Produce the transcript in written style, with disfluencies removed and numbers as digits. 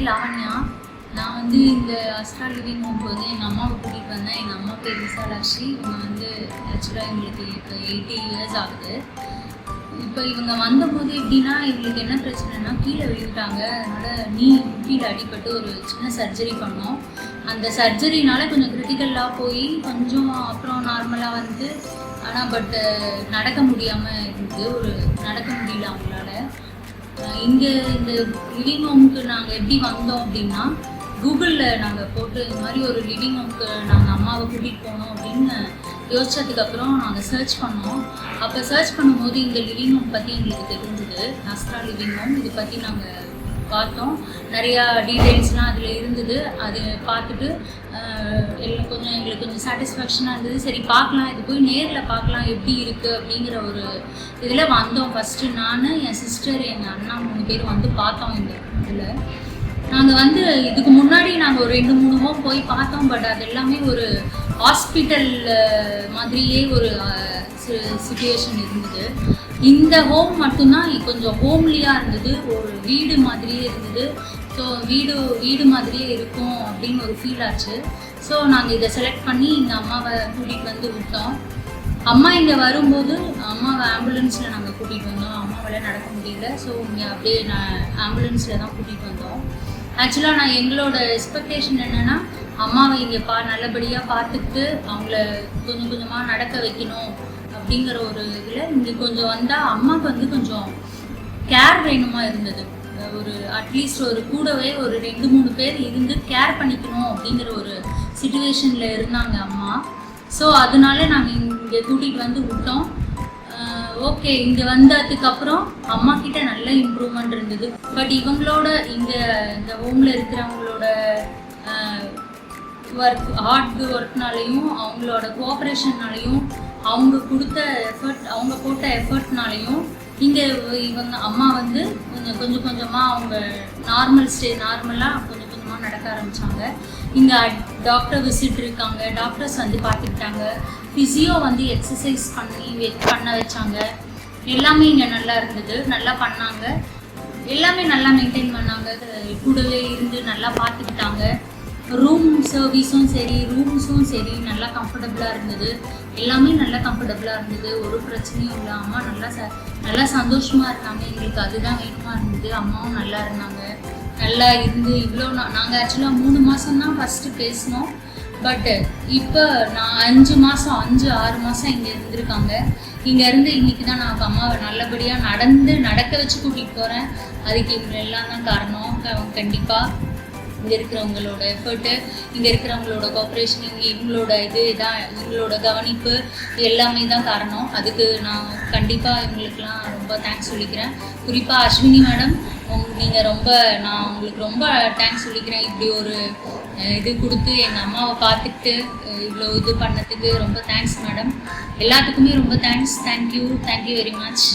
பேர் லாவண்யா. நான் வந்து இந்த அஸ்ட்ரா லிவிங் ஹோம் வந்து எங்கள் அம்மாவை கூட்டிகிட்டு வந்தேன். எங்கள் அம்மா பேர் விசாலாட்சி. இவங்க வந்து ஆக்சுவலாக எங்களுக்கு இப்போ 80 இயர்ஸ் ஆகுது. இப்போ இவங்க வந்தபோது எப்படின்னா, இவங்களுக்கு என்ன பிரச்சனைனா கீழே விழுந்துட்டாங்க. அதனால் கீழே அடிபட்டு ஒரு சின்ன சர்ஜரி பண்ணோம். அந்த சர்ஜரினால கொஞ்சம் கிரிட்டிக்கலாக போய் கொஞ்சம் அப்புறம் நார்மலாக வந்து ஆனால் நடக்க முடியாமல் இருந்தது. நடக்க முடியல அவங்களால. இங்கே இந்த லிவிங் ஹோமுக்கு நாங்கள் எப்படி வந்தோம் அப்படின்னா, கூகுளில் நாங்கள் போட்டு இந்த மாதிரி ஒரு லிவிங் ஹோமுக்கு நாங்கள் அம்மாவை கூட்டிகிட்டு போனோம் அப்படின்னு யோசிச்சதுக்கப்புறம் நாங்கள் சர்ச் பண்ணோம். அப்போ சர்ச் பண்ணும்போது இந்த லிவிங் ஹோம் பற்றி எங்களுக்கு தெரிஞ்சது. அஸ்ட்ரா லிவிங் ஹோம் இது பற்றி நாங்கள் பார்த்தோம். நிறையா டீட்டெயில்ஸ்லாம் அதில் இருந்தது. அது பார்த்துட்டு எங்களுக்கு கொஞ்சம் சாட்டிஸ்ஃபேக்ஷனாக இருந்தது. சரி பார்க்கலாம், இது போய் நேரில் பார்க்கலாம் எப்படி இருக்குது அப்படிங்கிற ஒரு இதில் வந்தோம். ஃபஸ்ட்டு நான், என் சிஸ்டர், எங்கள் அண்ணா 3 பேர் வந்து பார்த்தோம். இந்த இதில் நாங்கள் வந்து இதுக்கு முன்னாடி நாங்கள் ஒரு 2-3 ஹோம் போய் பார்த்தோம். பட் அது எல்லாமே ஒரு ஹாஸ்பிட்டல் மாதிரியே ஒரு சிச்சுவேஷன் இருந்தது. இந்த ஹோம் மட்டும்தான் கொஞ்சம் ஹோம்லியாக இருந்தது. ஒரு வீடு மாதிரியே இருந்தது. ஸோ வீடு மாதிரியே இருக்கும் அப்படின்னு ஒரு ஃபீல் ஆச்சு. ஸோ நாங்கள் இதை செலக்ட் பண்ணி எங்கள் அம்மாவை கூட்டிகிட்டு வந்து விட்டோம். அம்மா இங்கே வரும்போது அம்மாவை ஆம்புலன்ஸில் நாங்கள் கூட்டிகிட்டு வந்தோம். அம்மாவால் நடக்க முடியல. ஸோ இங்கே அப்படியே ஆம்புலன்ஸில் தான் கூட்டிகிட்டு வந்தோம். ஆக்சுவலாக நான் எங்களோட எக்ஸ்பெக்டேஷன் என்னென்னா, அம்மாவை இங்கே நல்லபடியாக பார்த்துக்கிட்டு அவங்கள கொஞ்சம் கொஞ்சமாக நடக்க வைக்கணும் அப்படிங்கிற ஒரு இதில் இங்கே கொஞ்சம் வந்தால் அம்மாவுக்கு வந்து கொஞ்சம் கேர் வேணுமா இருந்தது. ஒரு அட்லீஸ்ட் ஒரு கூடவே ஒரு 2-3 பேர் இருந்து கேர் பண்ணிக்கணும் அப்படிங்கிற ஒரு சிச்சுவேஷனில் இருந்தாங்க அம்மா. ஸோ அதனால நாங்கள் இங்கே கூட்டிகிட்டு வந்து விட்டோம். ஓகே, இங்கே வந்ததுக்கப்புறம் அம்மா கிட்ட நல்ல இம்ப்ரூவ்மெண்ட் இருந்தது. பட் இவங்களோட இந்த ஹோமில் இருக்கிறவங்களோட ஹார்ட் ஒர்க்னாலையும் அவங்களோட கோஆப்ரேஷன்னாலையும் அவங்க போட்ட எஃபர்ட்னாலையும் இங்கே இவங்க அம்மா வந்து கொஞ்சம் கொஞ்சமாக அவங்க நார்மலாக கொஞ்சம் கொஞ்சமாக நடக்க ஆரம்பித்தாங்க. இங்கே டாக்டர் விசிட் இருக்காங்க. டாக்டர்ஸ் வந்து பார்த்துக்கிட்டாங்க. ஃபிசியோ வந்து எக்ஸசைஸ் பண்ண வச்சாங்க. எல்லாமே இங்கே நல்லா இருந்தது. நல்லா பண்ணாங்க. எல்லாமே நல்லா மெயின்டைன் பண்ணாங்க. கூடவே இருந்து நல்லா பார்த்துக்கிட்டாங்க. ரூம் சர்வீஸும் சரி, ரூம்ஸும் சரி நல்லா கம்ஃபர்டபுளாக இருந்தது. எல்லாமே நல்லா கம்ஃபர்டபுளாக இருந்தது. ஒரு பிரச்சனையும் இல்லை. அம்மா நல்லா சந்தோஷமாக இருந்தாங்க. எங்களுக்கு அதுதான் வேணுமா இருந்தது. அம்மாவும் நல்லா இருந்தாங்க. நல்லா இருந்து இவ்வளோ நாங்கள் ஆக்சுவலாக 3 மாதம் தான் ஃபஸ்ட்டு பேசினோம். பட்டு இப்போ நான் 5-6 மாதம் இங்கே இருந்திருக்காங்க. இங்கேருந்து இன்றைக்கி தான் நான் அம்மாவை நல்லபடியாக நடக்க வச்சு கூட்டிகிட்டு போகிறேன். அதுக்கு இவங்க எல்லாம் தான் காரணம். கண்டிப்பாக இங்கே இருக்கிறவங்களோட எஃபர்ட்டு, இங்கே இருக்கிறவங்களோட கோஆப்ரேஷன், இவங்களோட கவனிப்பு எல்லாமே தான் காரணம். அதுக்கு நான் கண்டிப்பாக இவங்களுக்கெல்லாம் ரொம்ப தேங்க்ஸ் சொல்லிக்கிறேன். குறிப்பாக அஸ்வினி மேடம், நான் உங்களுக்கு ரொம்ப தேங்க்ஸ் சொல்லிக்கிறேன். இப்படி ஒரு இது கொடுத்து எங்கள் அம்மாவை பார்த்துக்கிட்டு இவ்வளோ இது பண்ணதுக்கு ரொம்ப தேங்க்ஸ் மேடம். எல்லாத்துக்குமே ரொம்ப தேங்க்ஸ். Thank you very much.